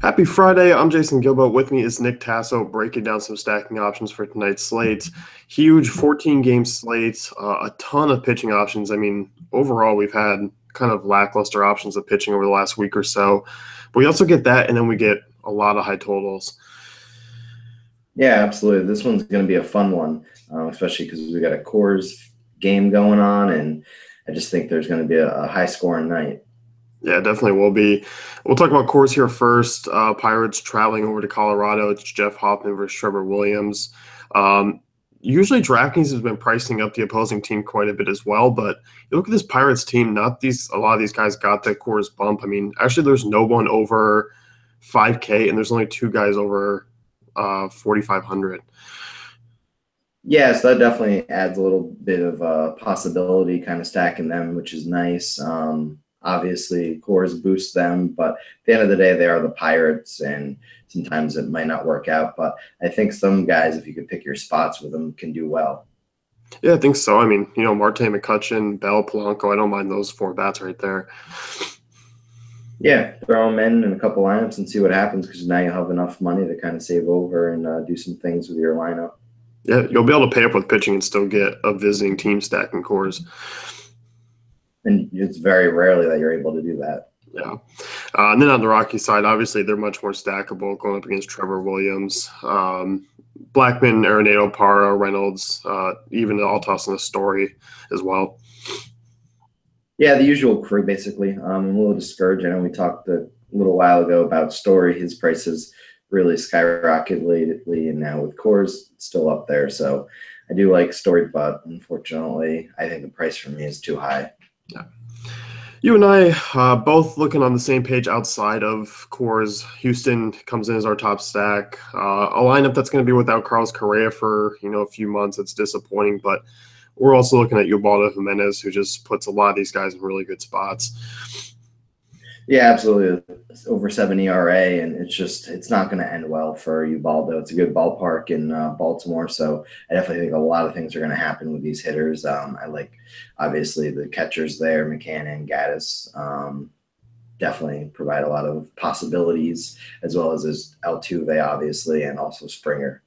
Happy Friday. I'm Jason Gilbo. With me is Nick Tasso breaking down some stacking options for tonight's slate. Huge 14-game slate, a ton of pitching options. I mean, overall, we've had kind of lackluster options of pitching over the last week or so. But we also get that, and then we get a lot of high totals. Yeah, absolutely. This one's going to be a fun one, especially because we got a Coors game going on, and I just think there's going to be a high-scoring night. Yeah, definitely will be. We'll talk about Coors here first. Pirates traveling over to Colorado. It's Jeff Hoffman versus Trevor Williams. Usually DraftKings has been pricing up the opposing team quite a bit as well, but you look at this Pirates team, a lot of these guys got that Coors bump. I mean, actually there's no one over 5K, and there's only two guys over 4,500. Yeah, so that definitely adds a little bit of possibility kind of stacking them, which is nice. Obviously, Coors boosts them, but at the end of the day, they are the Pirates, and sometimes it might not work out. But I think some guys, if you could pick your spots with them, can do well. Yeah, I think so. I mean, Marte McCutchen, Bell, Polanco, I don't mind those four bats right there. Yeah, throw them in a couple lineups and see what happens, because now you'll have enough money to kind of save over and do some things with your lineup. Yeah, you'll be able to pay up with pitching and still get a visiting team stacking Coors. And it's very rarely that you're able to do that. Yeah. And then on the Rocky side, obviously they're much more stackable going up against Trevor Williams, Blackman, Arenado, Parra, Reynolds, even I'll toss in a Story as well. Yeah, the usual crew, basically. I'm a little discouraged. I know we talked a little while ago about Story. His prices really skyrocketed lately, and now with Coors, it's still up there. So I do like Story, but unfortunately, I think the price for me is too high. Yeah. You and I both looking on the same page outside of Coors. Houston comes in as our top stack. A lineup that's going to be without Carlos Correa for a few months. It's disappointing, but we're also looking at Ubaldo Jimenez, who just puts a lot of these guys in really good spots. Yeah, absolutely. It's over 7 ERA, and it's not going to end well for Ubaldo. It's a good ballpark in Baltimore, so I definitely think a lot of things are going to happen with these hitters. I like, obviously, the catchers there, McCann and Gaddis, definitely provide a lot of possibilities, as well as Altuve, obviously, and also Springer.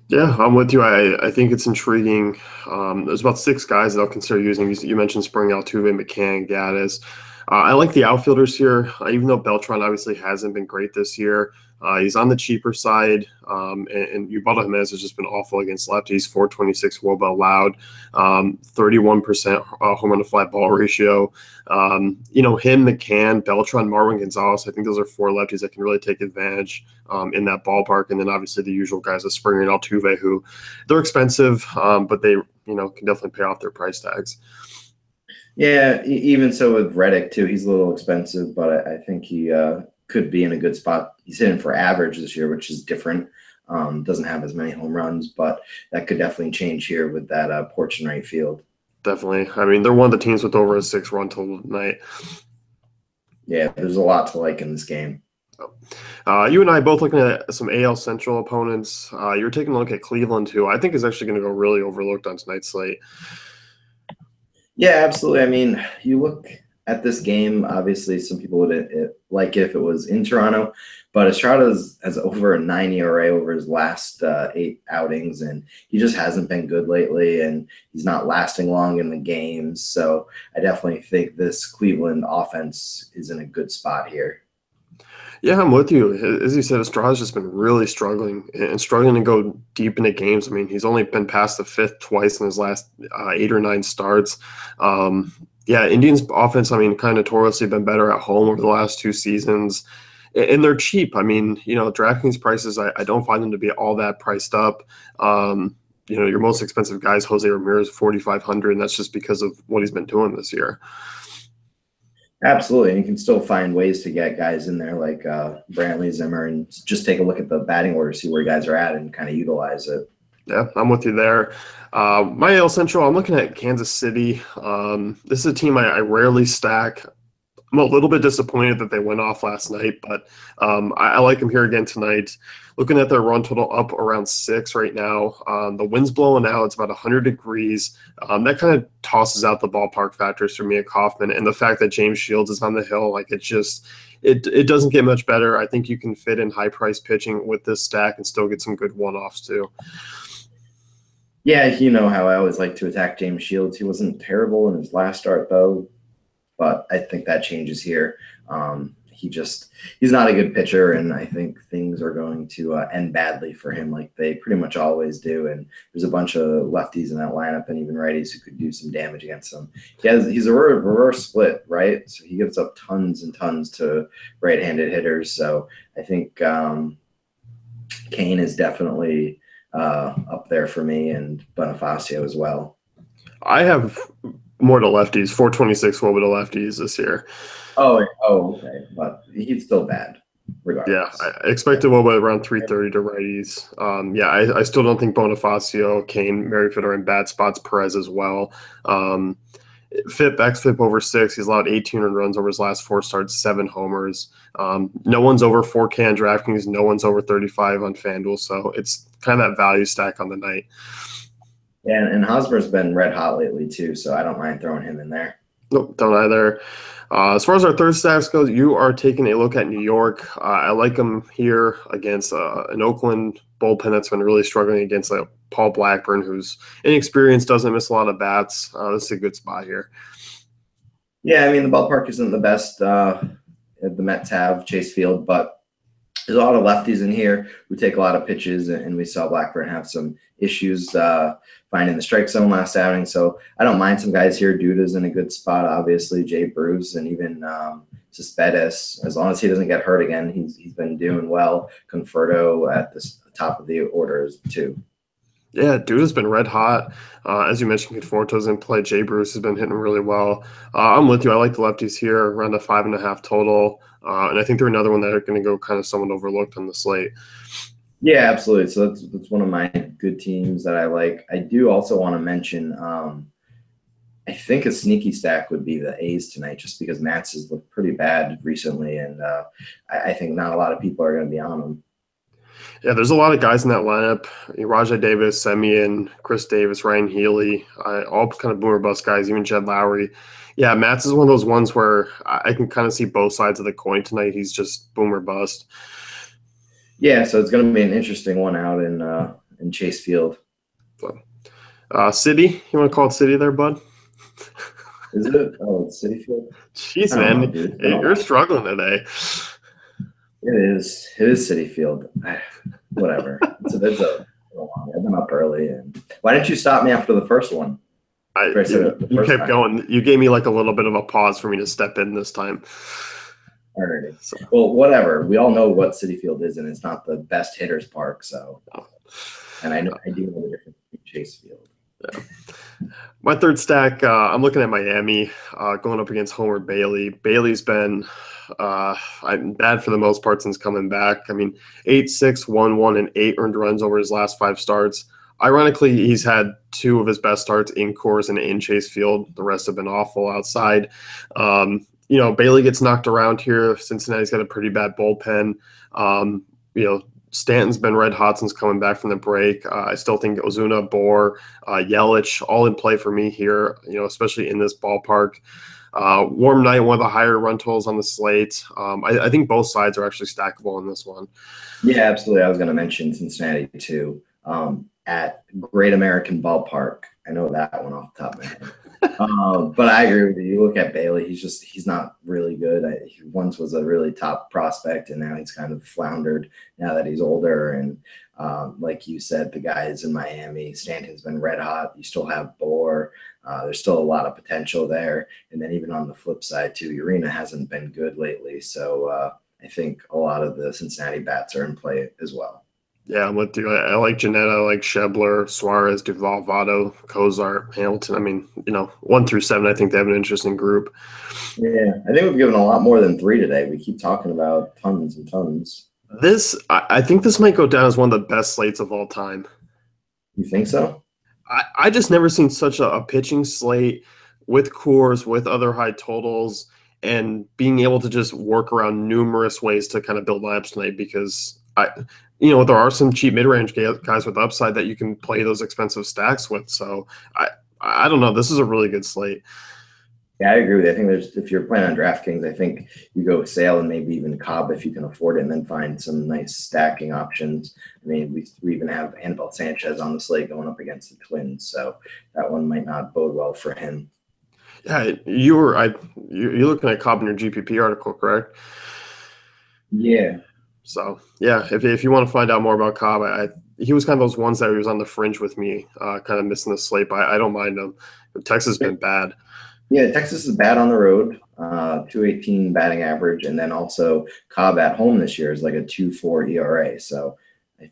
Yeah, I'm with you. I think it's intriguing. There's about six guys that I'll consider using. You mentioned Springer, Altuve, McCann, Gaddis. I like the outfielders here, even though Beltran obviously hasn't been great this year. He's on the cheaper side, and Ubaldo Jimenez has just been awful against lefties. 426 WOBA allowed, 31% home run to fly ball ratio. Him, McCann, Beltran, Marwin Gonzalez. I think those are four lefties that can really take advantage in that ballpark. And then obviously the usual guys, of Springer and Altuve, who they're expensive, but they can definitely pay off their price tags. Yeah, even so with Reddick too, he's a little expensive, but I think he could be in a good spot. He's hitting for average this year, which is different. Doesn't have as many home runs, but that could definitely change here with that porch and right field. Definitely. I mean, they're one of the teams with over a 6-run total tonight. Yeah, there's a lot to like in this game. You and I both looking at some AL Central opponents. You're taking a look at Cleveland, who I think is actually going to go really overlooked on tonight's slate. Yeah, absolutely. I mean, you look at this game, obviously some people would like it if it was in Toronto, but Estrada has over a 9 ERA over his last 8 outings, and he just hasn't been good lately, and he's not lasting long in the games. So I definitely think this Cleveland offense is in a good spot here. Yeah, I'm with you. As you said, Estrada's just been really struggling and struggling to go deep into games. I mean, he's only been past the fifth twice in his last 8 or 9 starts. Indians offense, I mean, kind of notoriously been better at home over the last 2 seasons. And they're cheap. I mean, DraftKings prices, I don't find them to be all that priced up. Your most expensive guy is Jose Ramirez, 4,500, and that's just because of what he's been doing this year. Absolutely, and you can still find ways to get guys in there like Brantley, Zimmer, and just take a look at the batting order, see where guys are at, and kind of utilize it. Yeah, I'm with you there. My AL Central, I'm looking at Kansas City. This is a team I rarely stack. I'm a little bit disappointed that they went off last night, but I like them here again tonight. Looking at their run total up around 6 right now. The wind's blowing out. It's about 100 degrees. That kind of tosses out the ballpark factors for me at Kauffman. And the fact that James Shields is on the hill, like it doesn't get much better. I think you can fit in high price pitching with this stack and still get some good one-offs too. Yeah, you know how I always like to attack James Shields. He wasn't terrible in his last start, though, but I think that changes here. He's not a good pitcher, and I think things are going to end badly for him, like they pretty much always do. And there's a bunch of lefties in that lineup, and even righties who could do some damage against him. He's a reverse split, right? So he gives up tons and tons to right-handed hitters. So I think Kane is definitely up there for me, and Bonifacio as well. I have more to lefties, 426 over to lefties this year. Oh, okay. But he's still bad, regardless. Yeah, I expected a little bit around 330 to righties. I still don't think Bonifacio, Kane, Merrifield are in bad spots. Perez as well. xFIP over 6. He's allowed 18 runs over his last 4 starts, 7 homers. No one's over 4K on DraftKings. No one's over 35 on FanDuel. So it's kind of that value stack on the night. Yeah, and Hosmer's been red hot lately too, so I don't mind throwing him in there. Nope, don't either. As far as our third stacks goes, you are taking a look at New York. I like them here against an Oakland bullpen that's been really struggling against Paul Blackburn, who's inexperienced, doesn't miss a lot of bats. This is a good spot here. Yeah, I mean, the ballpark isn't the best the Mets have, Chase Field, but there's a lot of lefties in here who take a lot of pitches, and we saw Blackburn have some issues finding the strike zone last outing. So I don't mind some guys here. Duda's in a good spot, obviously. Jay Bruce and even Cespedes. As long as he doesn't get hurt again, he's been doing well. Conforto at the top of the orders too. Yeah, Duda's been red hot. As you mentioned, Conforto's in play. Jay Bruce has been hitting really well. I'm with you. I like the lefties here, around a 5.5 total. And I think they're another one that are going to go kind of somewhat overlooked on the slate. Yeah, absolutely. So that's one of my good teams that I like. I do also want to mention, I think a sneaky stack would be the A's tonight, just because Matz has looked pretty bad recently, and I think not a lot of people are going to be on them. Yeah, there's a lot of guys in that lineup. Rajai Davis, Semien, Chris Davis, Ryan Healy, all kind of boomer bust guys, even Jed Lowry. Yeah, Matz is one of those ones where I can kind of see both sides of the coin tonight. He's just boomer bust. Yeah, so it's going to be an interesting one out in Chase Field. City? You want to call it City there, bud? Is it? Oh, it's City Field? Jeez, man. You're struggling today. It is City Field. Whatever. I've been up early. And why didn't you stop me after the first one? You kept going. You gave me like a little bit of a pause for me to step in this time. Alrighty. So. Well, whatever. We all know what Citi Field is, and it's not the best hitters park. So, and I do know the difference between Chase Field. Yeah. My third stack, I'm looking at Miami, going up against Homer Bailey. Bailey's been bad for the most part since coming back. I mean, 8-6, 1-1, and 8 earned runs over his last 5 starts. Ironically, he's had 2 of his best starts in Coors and in Chase Field. The rest have been awful outside. Bailey gets knocked around here. Cincinnati's got a pretty bad bullpen. Stanton's been red hot since coming back from the break. I still think Ozuna, Bohr, Yelich, all in play for me here, especially in this ballpark. Warm night, one of the higher run totals on the slate. I think both sides are actually stackable in this one. Yeah, absolutely. I was going to mention Cincinnati too. At Great American Ballpark. I know that one off the top of my head. But I agree with you. You look at Bailey, he's not really good. He once was a really top prospect, and now he's kind of floundered now that he's older. And like you said, the guys in Miami, Stanton's been red hot. You still have Bohr. There's still a lot of potential there. And then even on the flip side, too, Urena hasn't been good lately. So I think a lot of the Cincinnati bats are in play as well. Yeah, I'm with you. I like Janetta, I like Schebler, Suarez, Duvall, Votto, Cozart, Hamilton. I mean, 1 through 7, I think they have an interesting group. Yeah, I think we've given a lot more than 3 today. We keep talking about tons and tons. I think this might go down as one of the best slates of all time. You think so? I just never seen such a pitching slate with Coors, with other high totals. and being able to just work around numerous ways to kind of build lineups tonight because there are some cheap mid-range guys with upside that you can play those expensive stacks with. So I don't know. This is a really good slate. Yeah, I agree with you. I think if you're playing on DraftKings, I think you go with Sale and maybe even Cobb if you can afford it, and then find some nice stacking options. I mean, we even have Anibal Sanchez on the slate going up against the Twins, so that one might not bode well for him. Yeah, you're looking at Cobb in your GPP article, correct? Yeah. So yeah, if you want to find out more about Cobb, he was kind of those ones that he was on the fringe with me, kind of missing the slate, but I don't mind him. But Texas has been bad. Yeah, Texas is bad on the road, 218 batting average, and then also Cobb at home this year is like a 2.4 ERA. So I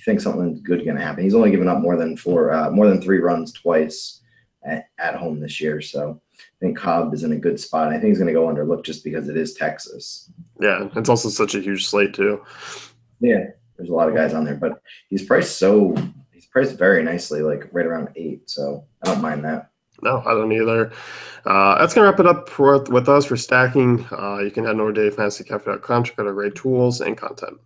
think something good going to happen. He's only given up more than 3 runs twice at home this year. So I think Cobb is in a good spot. I think he's going to go underlooked just because it is Texas. Yeah, it's also such a huge slate too. Yeah, there's a lot of guys on there, but he's priced very nicely, like right around 8. So I don't mind that. No, I don't either. That's going to wrap it up with us for stacking. You can head over to fantasycafe.com, check out our great tools and content.